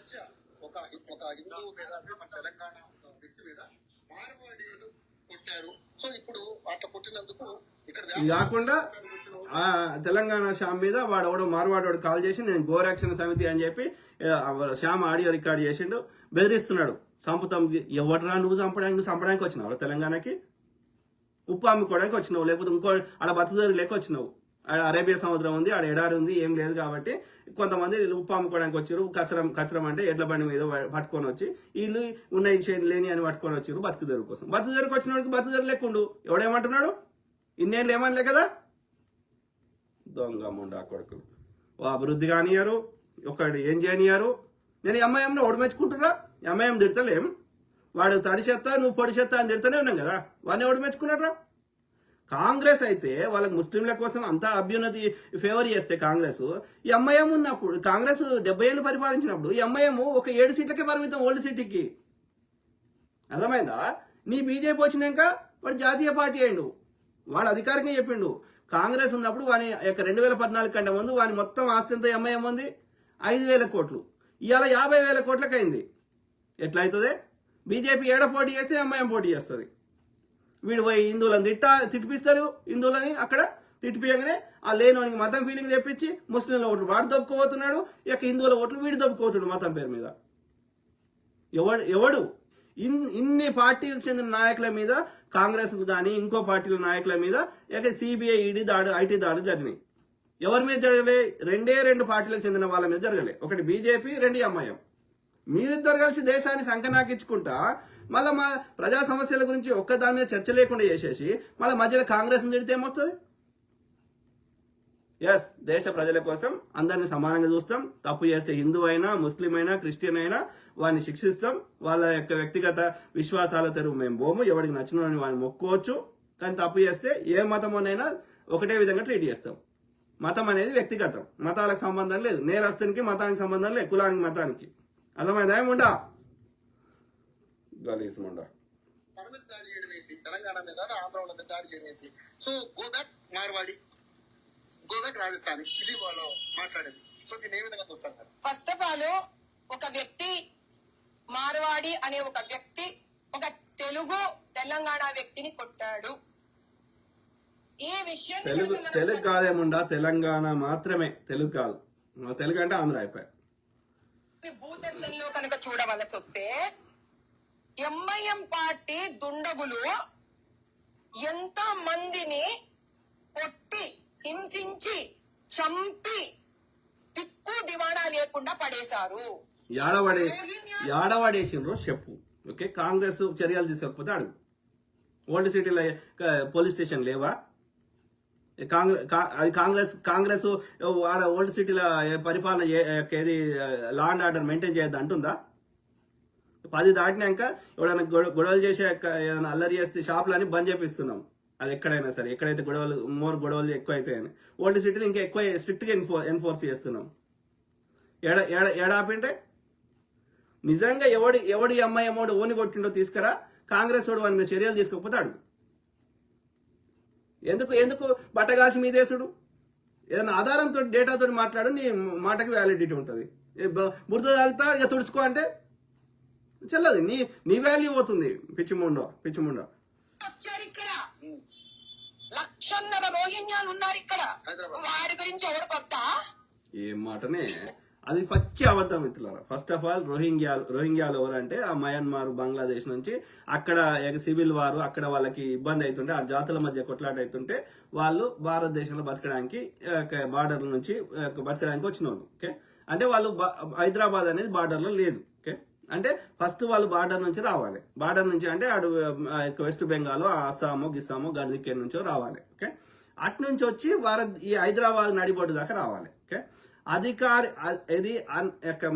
మధ్య ఒక హిందూ మీద మన తెలంగాణ వ్యక్తి మీద మార్వాడీలు కొట్టారు. సో ఇప్పుడు అట్లా కొట్టినందుకు ఇక్కడ ఇది కాకుండా తెలంగాణ శ్యామ్ మీద వాడు మార్వాడు కాల్ చేసి నేను గోరక్షణ సమితి అని చెప్పి శ్యామ్ ఆడియో రికార్డ్ చేసిండు, బెదిరిస్తున్నాడు. చంపుతాం. ఎవడరా నువ్వు చంపడానికి వచ్చినావు తెలంగాణకి? ఉప్పు అమ్ముకోవడానికి వచ్చినావు, లేకపోతే ఇంకో ఆడ బతదూరి లేక వచ్చినావు. ఆడ అరేబియా సముద్రం ఉంది, ఆడ ఎడారి ఉంది, ఏం లేదు కాబట్టి కొంతమంది ఉప్పు అమ్ముకోవడానికి వచ్చారు. కచరం అంటే ఎడ్ల బండి మీద పట్టుకొని వచ్చి వీళ్ళు ఉన్నాయి లేని అని పట్టుకొని వచ్చారు బతుకుదెరువు కోసం. బతుకుదెరువుకి వచ్చిన వాడికి బతుకుదెరువు లేకుండు ఎవడేమంటున్నాడు? ఇన్నేళ్ళు ఏమనలే కదా. దొంగ ముండా కొడుకులు అభివృద్ధి కానియారు, ఒకటి ఏం చేయనియారు. నేను ఎంఐఎంని ఓడిమెచ్చుకుంటున్నా, ఎంఐఎం తిడతలేం. వాడు తడి చెత్త నువ్వు పొడి చెత్త అని తిడతానే ఉన్నాం కదా, వాడిని ఓడిమెచ్చుకున్నారా? కాంగ్రెస్ అయితే వాళ్ళకి ముస్లింల కోసం అంతా అభ్యున్నతి ఫేవర్ చేస్తే కాంగ్రెస్, ఎంఐఎం ఉన్నప్పుడు కాంగ్రెస్ 70 ఏళ్ళు పరిపాలించినప్పుడు ఎంఐఎం ఒక 7 సీట్లకే పరిమితం ఓల్డ్ సిటీకి. అర్థమైందా? నీ బీజేపీ వచ్చినాక వాడు జాతీయ పార్టీ అయిండు, వాడు అధికారికంగా చెప్పిండు. కాంగ్రెస్ ఉన్నప్పుడు వాని 2014 కంటే ముందు వాని మొత్తం ఆస్తి ఎంత ఎంఐఎం ఉంది? 5,000 కోట్లు. ఇవాళ 50,000 కోట్లకు అయింది. ఎట్లయితుంది? బీజేపీ ఏడ పోటీ చేస్తే ఎంఐఎం పోటీ చేస్తుంది. వీడు పోయి హిందువులను తిట్టిపిస్తారు, హిందువులని అక్కడ తిట్టిపోయగానే ఆ లేనోనికి మతం ఫీలింగ్ తెప్పించి ముస్లింల ఓట్లు వాడు దొప్పుకోబోతున్నాడు, ఇక హిందువుల ఓట్లు వీడు దొప్పుకోతున్నాడు మతం పేరు మీద. ఎవడు ఇన్ని పార్టీలకు చెందిన నాయకుల మీద, కాంగ్రెస్ కానీ ఇంకో పార్టీల నాయకుల మీద ఇక సిబిఐ ఈడీ ఐటీ దాడులు జరిగినాయి. ఎవరి మీద జరగలే? 2 పార్టీలకు చెందిన వాళ్ళ మీద జరగలే. ఒకటి బీజేపీ, 2 ఎంఐఎం. మీరిద్దరు కలిసి దేశాన్ని సంకనాకించుకుంటా మళ్ళీ మా ప్రజా సమస్యల గురించి ఒక్క దాని మీద చర్చ లేకుండా చేసేసి మళ్ళీ మధ్యలో కాంగ్రెస్ని తిడితే ఏమవుతుంది? ఎస్, దేశ ప్రజల కోసం అందరిని సమానంగా చూస్తాం. తప్పు చేస్తే హిందూ అయినా, ముస్లిం అయినా, క్రిస్టియన్ అయినా వాడిని శిక్షిస్తాం. వాళ్ళ యొక్క వ్యక్తిగత విశ్వాసాల తెరువు మేము పోము. ఎవరికి నచ్చిన వాడిని మొక్కుకోవచ్చు. కానీ తప్పు చేస్తే ఏ మతమోనైనా ఒకటే విధంగా ట్రీట్ చేస్తాం. మతం అనేది వ్యక్తిగతం, మతాలకు సంబంధం లేదు. నేరస్తునికి మతానికి సంబంధం లేదు, కులానికి మతానికి. అర్థమైందా? ఏముండా గలీస్ ముండా దాడి చేయడం ఏంటి? తెలంగాణ మీద ఆంధ్రలో మీద దాడి చేయడం ఏంటి? So go back Marwari, go back Rajasthani, ఇది వాళ్ళు మాట్లాడేది. సో దీన్ని ఏ విధంగా చూస్తారు? ఫస్ట్ ఆఫ్ ఆల్ ఒక వ్యక్తి మార్వాడి అనే ఒక వ్యక్తి ఒక తెలంగాణ వ్యక్తిని కొట్టాడు. ఈ విషయం తెలుగు కాదేముండా, తెలంగాణ మాత్రమే, తెలుగు కాదు. తెలుగు అంటే ఆంధ్ర అయిపోయాయి. భూతత్వంలో కనుక చూడవలసి వస్తే ఎంఐఎం పార్టీ దుండగులు ఎంత మందిని కొట్టి, హింసించి, చంపి దిక్కు దివాణా లేకుండా పడేశారు. యాడవాడేసిండ్రో చెప్పు. ఓకే, కాంగ్రెస్ చర్యలు తీసుకోకపోతే అడుగు. ఓల్డ్ సిటీలో పోలీస్ స్టేషన్ లేవా? కాంగ్రెస్ ఆడ ఓల్డ్ సిటీలో పరిపాలన ఏది లా అండ్ ఆర్డర్ మెయింటైన్ చేయద్దు అంటుందా? 10 దాటినాక ఎవడైనా గొడవలు చేసే ఏదైనా అల్లరి చేస్తే షాపులని బంద్ చేపిస్తున్నాం. అది ఎక్కడైనా సరే, ఎక్కడైతే గొడవలు ఎక్కువ అవుతాయని ఓల్డ్ సిటీలో ఇంకా ఎక్కువ స్ట్రిక్ట్గా ఎన్ఫోర్స్ చేస్తున్నాం. ఏడాపింటే నిజంగా ఎవడి అమ్మాయి అమ్మోడు ఓని కొట్టిండో తీసుకురా. కాంగ్రెస్ వాడు వాని మీద చర్యలు తీసుకోకపోతే అడుగు. ఎందుకు బట్టగాల్చి మీదేసుడు? ఏదైనా ఆధారంతో డేటాతో మాట్లాడు, నీ మాటకి వ్యాలిడిటీ ఉంటుంది. బురద తాగుతా ఇక తుడుచుకో అంటే చెల్లదు, నీ వాల్యూ పోతుంది. పిచ్చిముండో వచ్చారు ఇక్కడ 1,00,000 రోహింగ్యాలు ఉన్నారు ఇక్కడ. వాడి గురించి ఎవరు కొత్త? ఏం మాటనే అది పచ్చి అబద్ధం మిత్రులారా. ఫస్ట్ ఆఫ్ ఆల్ రోహింగ్యాలు ఎవరంటే ఆ మయన్మార్, బంగ్లాదేశ్ నుంచి అక్కడ సివిల్ వారు, అక్కడ వాళ్ళకి ఇబ్బంది అవుతుంటే, ఆ జాతుల మధ్య కొట్లాట అవుతుంటే వాళ్ళు భారతదేశంలో బతకడానికి బార్డర్ల నుంచి బతకడానికి వచ్చిన వాళ్ళు. ఓకే, అంటే వాళ్ళు హైదరాబాద్ అనేది బార్డర్లో లేదు. ఓకే, అంటే ఫస్ట్ వాళ్ళు బార్డర్ నుంచి రావాలి. బార్డర్ నుంచి అంటే అటు వెస్ట్ బెంగాల్, అస్సాము, గిస్సాము, గర్దికే నుంచో రావాలి. ఓకే, అటు నుంచి వచ్చి ఈ హైదరాబాద్ నడిబొడ్డు దాకా రావాలి. ఓకే, ఇది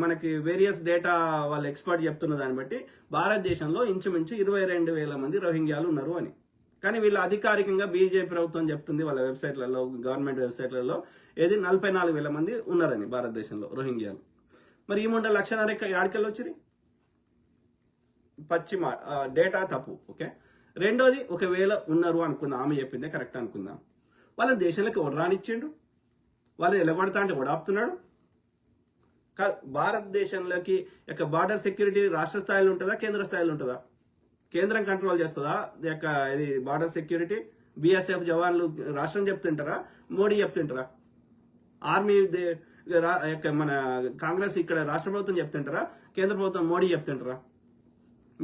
మనకి వేరియస్ డేటా వాళ్ళు ఎక్స్పర్ట్ చెప్తున్న దాన్ని బట్టి భారతదేశంలో ఇంచుమించు 22,000 మంది రోహింగ్యాలు ఉన్నారు అని. కానీ వీళ్ళు అధికారికంగా బీజేపీ ప్రభుత్వం చెప్తుంది వాళ్ళ వెబ్సైట్లలో, గవర్నమెంట్ వెబ్సైట్లలో, 44,000 మంది ఉన్నారని భారతదేశంలో రోహింగ్యాలు. మరి ఈ 1,00,000 ఆడికెళ్ళి వచ్చింది. పచ్చి డేటా తప్పు. ఓకే, రెండోది, ఒకవేళ ఉన్నారు అనుకుందాం, ఆమె చెప్పిందే కరెక్ట్ అనుకుందాం, వాళ్ళ దేశంలోకి ఎవరు రానిచ్చిండు? వాళ్ళు ఎలగొడతా అంటే ఓడాపుతున్నాడు. భారతదేశంలోకి యొక్క బార్డర్ సెక్యూరిటీ రాష్ట్ర స్థాయిలో ఉంటుందా, కేంద్ర స్థాయిలో ఉంటుందా? కేంద్రం కంట్రోల్ చేస్తుందా యొక్క ఇది బార్డర్ సెక్యూరిటీ? బిఎస్ఎఫ్ జవాన్లు రాష్ట్రం చెప్తుంటారా, మోడీ చెప్తుంటారా? ఆర్మీ మన కాంగ్రెస్ ఇక్కడ రాష్ట్ర ప్రభుత్వం చెప్తుంటారా, కేంద్ర ప్రభుత్వం మోడీ చెప్తుంటారా?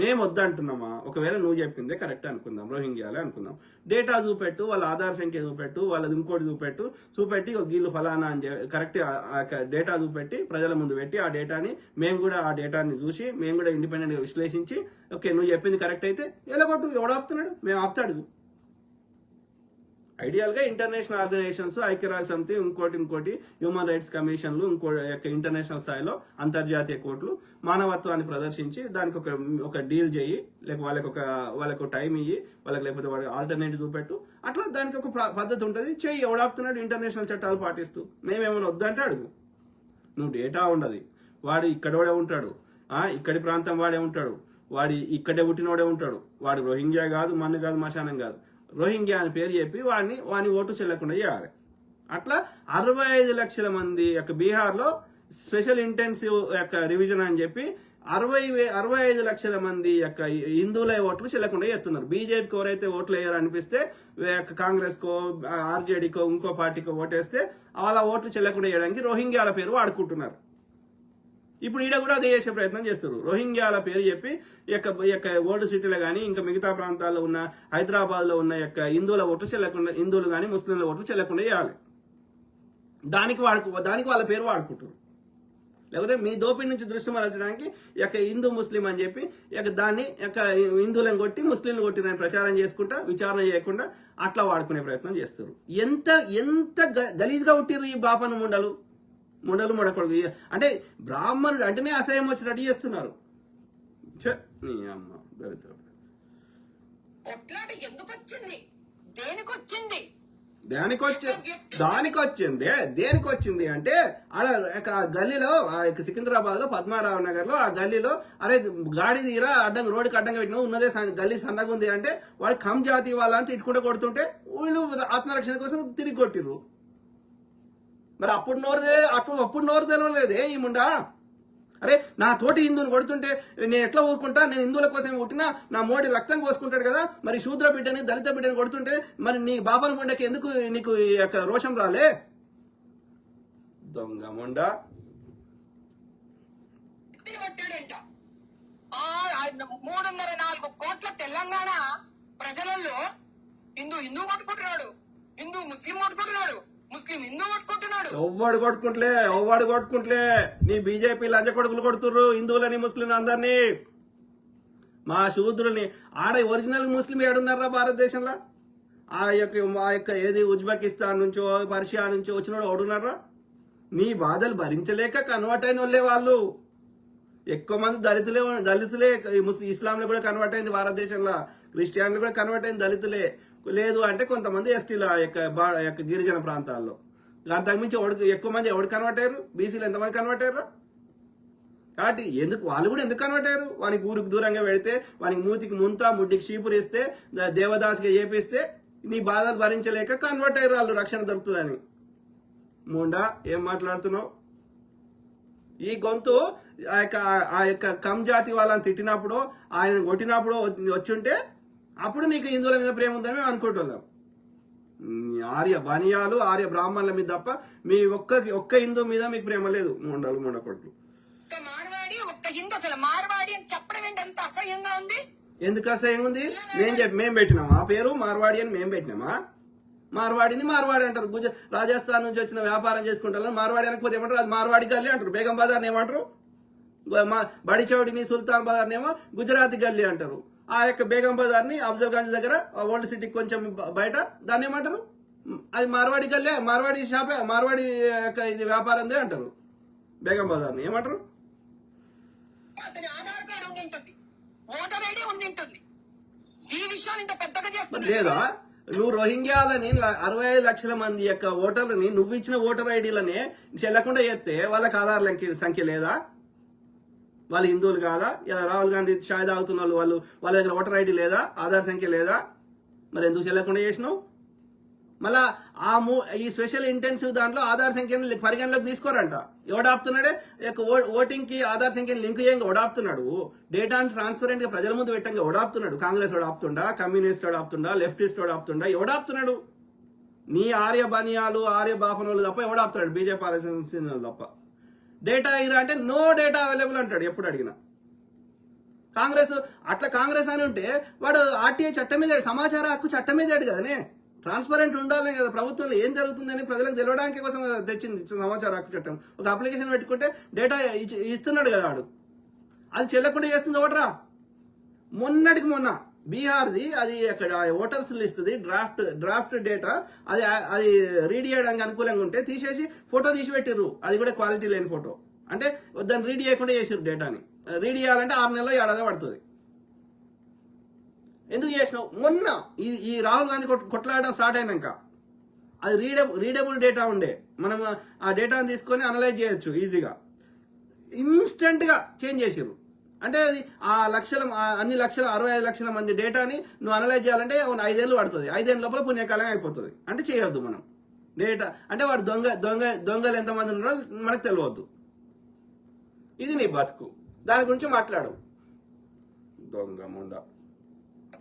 మేము వద్దంటున్నామా? ఒకవేళ నువ్వు చెప్పిందే కరెక్ట్ అనుకుందాం, రోహింగ్యాలే అనుకుందాం. డేటా చూపెట్టు, వాళ్ళ ఆధార్ సంఖ్య చూపెట్టు, వాళ్ళది ఇంకోటి చూపెట్టి వీళ్ళు ఫలానా అని కరెక్ట్ డేటా చూపెట్టి ప్రజల ముందు పెట్టి ఆ డేటాని మేము కూడా ఆ డేటాని చూసి మేము కూడా ఇండిపెండెంట్గా విశ్లేషించి ఓకే నువ్వు చెప్పింది కరెక్ట్ అయితే ఎలాగొట్టు, ఎవడు ఆపుతున్నాడు? మేము ఆపుతాడు. ఐడియల్గా ఇంటర్నేషనల్ ఆర్గనైజేషన్స్, ఐక్యరాజ్య సమితి, ఇంకోటి హ్యూమన్ రైట్స్ కమిషన్లు, ఇంటర్నేషనల్ స్థాయిలో అంతర్జాతీయ కోర్టులు మానవత్వాన్ని ప్రదర్శించి దానికి ఒక డీల్ చేయి, లేక వాళ్ళకు టైం ఇయ్యి, వాళ్ళకి లేకపోతే వాళ్ళకి ఆల్టర్నేటివ్ చూపెట్టు. అట్లా దానికి ఒక పద్ధతి ఉంటుంది. చెయ్యి, ఎవడాపుతున్నాడు ఇంటర్నేషనల్ చట్టాలు పాటిస్తూ. మేమేమైనా వద్దంటే అడుగు. నువ్వు డేటా ఉండదు, వాడు ఇక్కడోడే ఉంటాడు, ఇక్కడి ప్రాంతం వాడే ఉంటాడు, వాడి ఇక్కడే పుట్టినోడే ఉంటాడు, వాడు రోహింగ్యా కాదు, మన్ను కాదు, మశానం కాదు, రోహింగ్యా అని పేరు చెప్పి వాని ఓటు చెల్లకుండా చేయాలి. అట్లా 65 లక్షల మంది యొక్క బీహార్లో స్పెషల్ ఇంటెన్సివ్ యొక్క రివిజన్ అని చెప్పి 65 లక్షల మంది యొక్క హిందువుల ఓట్లు చెల్లకుండా చేస్తున్నారు. బీజేపీకి ఎవరైతే ఓట్లు వేయారు అనిపిస్తే కాంగ్రెస్కో, ఆర్జేడీకో, ఇంకో పార్టీకో ఓటేస్తే వాళ్ళ ఓట్లు చెల్లకుండా చేయడానికి రోహింగ్యాల పేరు వాడుకుంటున్నారు. ఇప్పుడు ఈడ కూడా అదే చేసే ప్రయత్నం చేస్తారు. రోహింగ్యాల పేరు చెప్పి యొక్క ఓల్డ్ సిటీలో కానీ ఇంకా మిగతా ప్రాంతాల్లో ఉన్న హైదరాబాద్లో ఉన్న యొక్క హిందువుల ఓట్లు చెల్లకుండా, హిందువులు కానీ ముస్లింల ఓట్లు చెల్లకుండా చేయాలి. దానికి వాళ్ళ పేరు వాడుకుంటారు. లేకపోతే మీ దోపిడి నుంచి దృష్టి మరల్చడానికి హిందూ ముస్లిం అని చెప్పి దాన్ని హిందువులను కొట్టి ముస్లింలు కొట్టిన ప్రచారం చేసుకుంటా, విచారణ చేయకుండా అట్లా వాడుకునే ప్రయత్నం చేస్తారు. ఎంత గలీజ్గా ఉట్టిరు ఈ బాపను ముండలు ముడకొడుకు. అంటే బ్రాహ్మణుడు అంటేనే అసహ్యం వచ్చినట్టు చేస్తున్నారు. అమ్మ దరిద్రం. కొట్లాట ఎందుకు వచ్చింది? దేనికి వచ్చింది? దేనికి వచ్చింది అంటే ఆడ గల్లీలో సికింద్రాబాద్ లో పద్మారావు నగర్ లో ఆ గల్లీలో అరే గాడి తీరా అడ్డంగా రోడ్డుకి అడ్డంగా పెట్టినా ఉన్నదే గల్లీ సన్నగా ఉంది అంటే వాడు కమ్ జాతి వాళ్ళని తిట్టుకుంటూ కొడుతుంటే వీళ్ళు ఆత్మరక్షణ కోసం తిరిగి కొట్టిర్రు. మరి అప్పుడు నోరు తెలవలేదే ఈ ముండా. అరే నా తోటి హిందువుని కొడుతుంటే నేను ఎట్లా ఊరుకుంటా? నేను హిందువుల కోసం పుట్టినా, నా మోడీ రక్తం కోసుకుంటాడు కదా, మరి శూద్ర బిడ్డని దళిత బిడ్డని కొడుతుంటే మరి నీ బాబాల ముండకి ఎందుకు నీకు రోషం రాలే? దొంగ ముండా. కొట్టాడంట 3.5-4 కోట్ల తెలంగాణ ప్రజలలో హిందూ కొట్టుకుంటున్నాడు, హిందూ ముస్లిం కొట్టుకుంటున్నాడు, ముస్లిం హిందూ కొట్టుకుంటున్నాడు. ఎవ్వడు కొట్టుకుంటలే. నీ బీజేపీ లంచ కొడుకులు కొడుతుర్రు హిందువులని, ముస్లింలు అందరినీ. మా శూద్రుల్ని ఆడ ఒరిజినల్ ముస్లిం ఏడున్నారా భారతదేశంలో? ఆ యొక్క ఏది ఉజ్బెకిస్తాన్ నుంచో పర్షియా నుంచో వచ్చిన ఎవడున్నారా? నీ బాధలు భరించలేక కన్వర్ట్ అయిన వాళ్ళే వాళ్ళు. ఎక్కువ మంది దళితులే ఇస్లాంలో కూడా కన్వర్ట్ అయింది భారతదేశంలో. క్రిస్టియన్లు కూడా కన్వర్ట్ అయింది దళితులే. లేదు అంటే కొంతమంది ఎస్టీల యొక్క గిరిజన ప్రాంతాల్లో. అంతకుమించి ఎక్కువ మంది ఎవడు కన్వర్ట్ అయ్యారు? బీసీలు ఎంతమంది కన్వర్ట్ అయ్యారు? కాబట్టి వాళ్ళు కూడా ఎందుకు కన్వర్ట్ అయ్యారు? వానికి ఊరికి దూరంగా పెడితే, వానికి మూతికి ముంత, ముడ్డికి చీపురు ఇస్తే, దేవదాసుగా చేపిస్తే నీ బాధలు భరించలేక కన్వర్ట్ అయ్యారు వాళ్ళు, రక్షణ దొరుకుతుందని. ముండా ఏం మాట్లాడుతున్నావు? ఈ గొంతు ఆ యొక్క కమ్ జాతి వాళ్ళని తిట్టినప్పుడు, ఆయన కొట్టినప్పుడు వచ్చుంటే అప్పుడు నీకు హిందువుల మీద ప్రేమ ఉందని మేము అనుకుంటున్నాం. ఆర్య బనియాలు, ఆర్య బ్రాహ్మణుల మీద తప్ప మీ ఒక్క హిందూ మీద మీకు ప్రేమ లేదు. ముండకొట్లు. మార్వాడి అని చెప్పడం ఏంటి అంత అసహ్యంగా ఉంది? ఎందుకు అసహ్యంగా ఉంది? మేము పెట్టినామా ఆ పేరు? మార్వాడి అని మేము పెట్టినామా? మార్వాడిని మార్వాడి అంటారు. రాజస్థాన్ నుంచి వచ్చిన వ్యాపారం చేసుకుంటారు. మార్వాడి అనకపోతే ఏమంటారు? అది మార్వాడి గల్లీ అంటారు. బేగం బజార్ని ఏమంటారు? బడిచౌడిని, సుల్తాన్ బజార్ని ఏమో గుజరాతీ గల్లీ అంటారు. ఆ యొక్క బేగం బజార్ని అఫ్జల్ గంజ్ దగ్గర ఓల్డ్ సిటీ కొంచెం బయట దాన్ని ఏమంటారు? అది మార్వాడి గల్లే, మార్వాడి షాపే, మార్వాడి ఇది వ్యాపారందే అంటారు. బేగం బజార్ని ఏమంటారు? అతని ఆధార్ కార్డు ఉండింటుంది, ఓటర్ ఐడి ఉండింటుంది. ఈ విషయాన్ని ఇంత పెద్దగా చేస్తుంది లేదా? నువ్వు రోహింగ్యాలని 65 లక్షల మంది యొక్క ఓటర్లని నువ్వు ఇచ్చిన ఓటర్ ఐడీలని చెల్లకుండా చేస్తే వాళ్ళకి ఆధార్ సంఖ్య లేదా? వాళ్ళు హిందువులు కాదా? రాహుల్ గాంధీ షాయి తాగుతున్న వాళ్ళ దగ్గర ఓటర్ ఐడి లేదా? ఆధార్ సంఖ్య లేదా? మరి ఎందుకు చెల్లకుండా చేసినావు? మళ్ళా ఈ స్పెషల్ ఇంటెన్సివ్ దాంట్లో ఆధార్ సంఖ్యను పరిగణలోకి తీసుకోరంట. ఎవడాపుతున్నాడే ఓటింగ్ కి ఆధార్ సంఖ్యను లింక్ చేయంగా ఓడాపుతున్నాడు. డేటాను ట్రాన్స్పరెంట్ గా ప్రజల ముందు పెట్టంగా ఓడాపుతున్నాడు. కాంగ్రెస్ ఓడాపుతుండా, కమ్యూనిస్ట్ ఓడాపుతుండా, లెఫ్టిస్ట్ ఓడాపుతుండా, ఎవడాపుతున్నాడు? నీ ఆర్య బనియాలు ఆర్య బాపనోళ్ళు తప్ప ఎవడాపుతున్నాడు? బీజేపీ ఆర్ఎస్ఎస్ తప్ప. డేటా ఇరా అంటే నో డేటా అవైలబుల్ అంటాడు ఎప్పుడు అడిగినా. కాంగ్రెస్ అని ఉంటే వాడు ఆర్టీఐ చట్టమే చేయడు, సమాచార హక్కు చట్టమే చేయడు కదనే. ట్రాన్స్పరెంట్ ఉండాలి కదా, ప్రభుత్వంలో ఏం జరుగుతుందని ప్రజలకు తెలవడానికి కోసం తెచ్చింది సమాచార హక్కు చట్టం. ఒక అప్లికేషన్ పెట్టుకుంటే డేటా ఇస్తున్నాడు కదా వాడు. అది చెల్లకుండా చేస్తుంది ఒకట్రా. మొన్నటికి మొన్న బీహార్ది అది అక్కడ ఓటర్స్ లిస్ట్ది డ్రాఫ్ట్ డేటా అది రీడ్ చేయడానికి అనుకూలంగా ఉంటే తీసేసి ఫోటో తీసి పెట్టిర్రు. అది కూడా క్వాలిటీ లేని ఫోటో. అంటే దాన్ని రీడ్ చేయకుండా చేసిర్రు. డేటాని రీడ్ చేయాలంటే 6 నెలలు ఏడాది పడుతుంది. ఎందుకు చేసినావు? మొన్న ఈ రాహుల్ గాంధీ కొట్లాడడం స్టార్ట్ అయినాక అది రీడబుల్ డేటా ఉండే. మనం ఆ డేటాను తీసుకొని అనలైజ్ చేయొచ్చు ఈజీగా. ఇన్స్టెంట్ గా చేంజ్ చేసిర్రు. అంటే అది అన్ని 65 లక్షల మంది డేటాని నువ్వు అనలైజ్ చేయాలంటే 5 ఏళ్ళు పడుతుంది. 5 ఏళ్ళ లోపల పుణ్యకాలం అయిపోతుంది. అంటే చేయొద్దు మనం డేటా. అంటే వాడు దొంగలు ఎంతమంది ఉన్నారో మనకు తెలియవద్దు. ఇది నీ బతుకు. దాని గురించి మాట్లాడు. దొంగ ముండా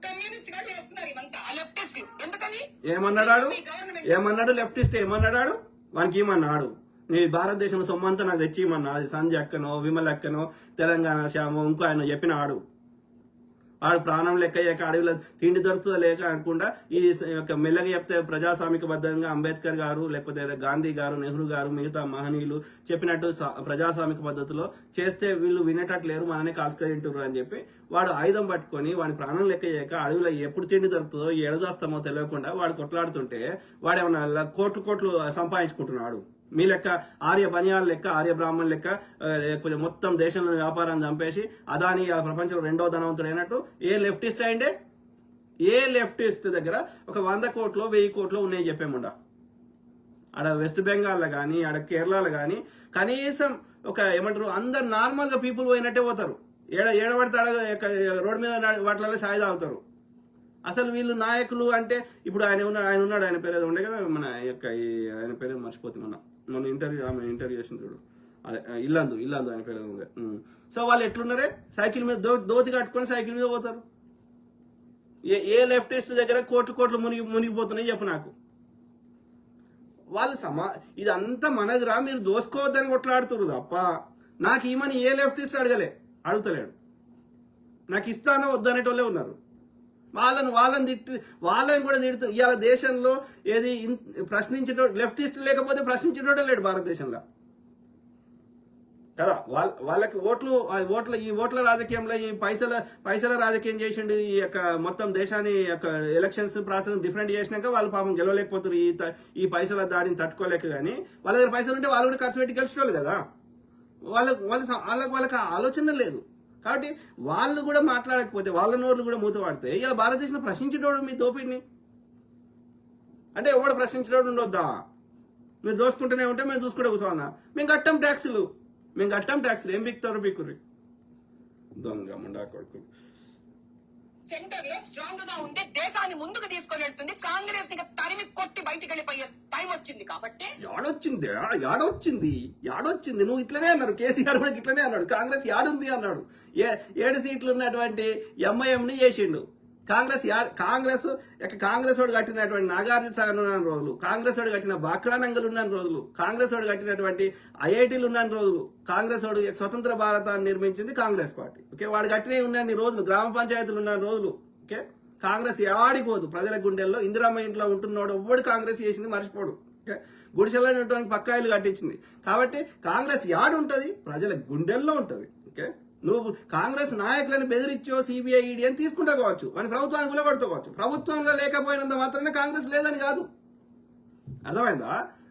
కమ్యూనిస్ట్ గా చేస్తున్నారు ఇవంతా లెఫ్టిస్ట్. ఎందుకని ఏమన్నాడు లెఫ్టిస్ట్? ఏమన్నాడు? వానికి ఏమన్నాడు? నీ భారతదేశంలో సొమ్మంతా నాకు తెచ్చి ఇమ్మన్నా. అది సంజయ్ అక్కనో విమల్ అక్కనో తెలంగాణ శ్యామో ఇంకో ఆయన చెప్పిన వాడు ప్రాణం లెక్క అడవిలో తిండి దొరుకుతుందో లేక అనుకుండా ఈ యొక్క మెల్లగా చెప్తే ప్రజాస్వామికబద్ధంగా అంబేద్కర్ గారు లేకపోతే గాంధీ గారు నెహ్రూ గారు మిగతా మహనీయులు చెప్పినట్టు ప్రజాస్వామిక పద్ధతిలో చేస్తే వీళ్ళు వినేటట్టు లేరు, మననే కాసుకరింటారు అని చెప్పి వాడు ఆయుధం పట్టుకొని వాడి ప్రాణం లెక్క చేయక అడవిలో ఎప్పుడు తిండి దొరుకుతుందో ఎడదోస్తామో తెలియకుండా వాడు కొట్లాడుతుంటే వాడేమన్నా కోట్లు సంపాదించుకుంటున్నాడు. మీ లెక్క ఆర్య బనియాల లెక్క ఆర్య బ్రాహ్మణ్ లెక్క లేకపోతే మొత్తం దేశంలో వ్యాపారాన్ని చంపేసి అదాని ప్రపంచంలో 2వ ధనవంతుడు అయినట్టు ఏ లెఫ్టిస్ట్ అయిండే? ఏ లెఫ్టిస్ట్ దగ్గర ఒక 100 కోట్లు 1000 కోట్లు ఉన్నాయని చెప్పేముండా. ఆడ వెస్ట్ బెంగాల్లో కానీ ఆడ కేరళలో కానీ కనీసం ఒక ఏమంటారు అందరు నార్మల్గా పీపుల్ పోయినట్టే పోతారు. ఏడబడితే రోడ్డు మీద వాటిలలో ఛాయ్ తాగుతారు. అసలు వీళ్ళు నాయకులు అంటే ఇప్పుడు ఆయన ఉన్నాడు, ఆయన పేరు ఏదో ఉండే కదా, మన యొక్క ఆయన పేరు మర్చిపోతున్నాను. మొన్న ఇంటర్వ్యూ చేసిన చూడు, అదే ఇల్లందు ఆయన పేరు ఏదో ఉండే. సో వాళ్ళు ఎట్లున్నారే? సైకిల్ మీద దోతి కట్టుకొని సైకిల్ మీద పోతారు. ఏ లెఫ్టిస్ట్ దగ్గర కోట్లు మునిగిపోతున్నాయి చెప్పు నాకు. వాళ్ళు ఇదంతా మనదిరా, మీరు దోసుకోవద్దని కొట్లాడుతున్నారు తప్ప నాకు ఈమని ఏ లెఫ్టిస్ట్ అడుగుతలేడు. నాకు ఇస్తానో వద్దనేటోళ్ళే ఉన్నారు. వాళ్ళని కూడా తిడుతారు. ఇవాళ దేశంలో ఏది లెఫ్టిస్ట్ లేకపోతే ప్రశ్నించేటోడే లేడు భారతదేశంలో కదా. వాళ్ళకి ఈ ఓట్ల రాజకీయంలో ఈ పైసల రాజకీయం చేసిండు. ఈ యొక్క మొత్తం దేశాన్ని యొక్క ఎలక్షన్స్ ప్రాసెస్ డిఫరెంట్ చేసినాక వాళ్ళు పాపం గెలవలేకపోతారు. ఈ పైసల దాడిని తట్టుకోలేక. కానీ వాళ్ళ దగ్గర పైసలు ఉంటే వాళ్ళు కూడా ఖర్చు పెట్టి గెలిచేవాళ్ళు కదా. వాళ్ళకి ఆలోచన లేదు. కాబట్టి వాళ్ళు కూడా మాట్లాడకపోతే వాళ్ళ నోర్లు కూడా మూతపడితే ఇలా భారతదేశంలో ప్రశ్నించేటోడు మీ దోపిడిని అంటే ఎవడు ప్రశ్నించేటోడు ఉండొద్దా? మీరు దోసుకుంటూనే ఉంటే మేము చూసుకుంటే కూర్చోవాలన్నా? మేము కట్టం ట్యాక్సులు ఏం బిక్తారో బిక్కుర్రి దొంగ ముండా కొడుకు. సెంటర్ లో స్ట్రాంగ్ గా ఉండే దేశాన్ని ముందుకు తీసుకొని వెళ్తుంది. కాంగ్రెస్ ని తరిమి కొట్టి బయటికి వెళ్ళిపోయే టైం వచ్చింది. కాబట్టి యాడొచ్చింది నువ్వు ఇట్లనే అన్నారు. కేసీఆర్ కూడా ఇట్లనే అన్నాడు. కాంగ్రెస్ యాడుంది అన్నాడు. 7 సీట్లు ఉన్నటువంటి ఎంఐఎంని చేసిండు. కాంగ్రెస్ వాడు కట్టినటువంటి నాగార్జున సాగర్ ఉన్న రోజులు, కాంగ్రెస్ వాడు కట్టిన బాక్రానంగల్ ఉన్న రోజులు, కాంగ్రెస్ వాడు కట్టినటువంటి ఐఐటీలు ఉన్న రోజులు, కాంగ్రెస్ వాడు స్వతంత్ర భారతాన్ని నిర్మించింది కాంగ్రెస్ పార్టీ. ఓకే, వాడు కట్టినవి ఉన్న రోజులు, గ్రామ పంచాయతీలు ఉన్న రోజులు. ఓకే, కాంగ్రెస్ ఆడిపోదు ప్రజల గుండెల్లో. ఇందిరామ్మ ఇంట్లో ఉంటున్నాడు ఎవడు కాంగ్రెస్ చేసింది మర్చిపోడు. ఓకే, గుడిసెల్లో ఉండడానికి పక్కా ఇల్లు కట్టించింది. కాబట్టి కాంగ్రెస్ యాడుంటది? ప్రజల గుండెల్లో ఉంటది. ఓకే, నువ్వు కాంగ్రెస్ నాయకులను బెదిరించో సిబిఐ ఈడీ అని తీసుకుంటా కావచ్చు, అని ప్రభుత్వానికి నిలబడుకోవచ్చు. ప్రభుత్వంలో లేకపోయినంత మాత్రమే కాంగ్రెస్ లేదని కాదు. అర్థమైందా?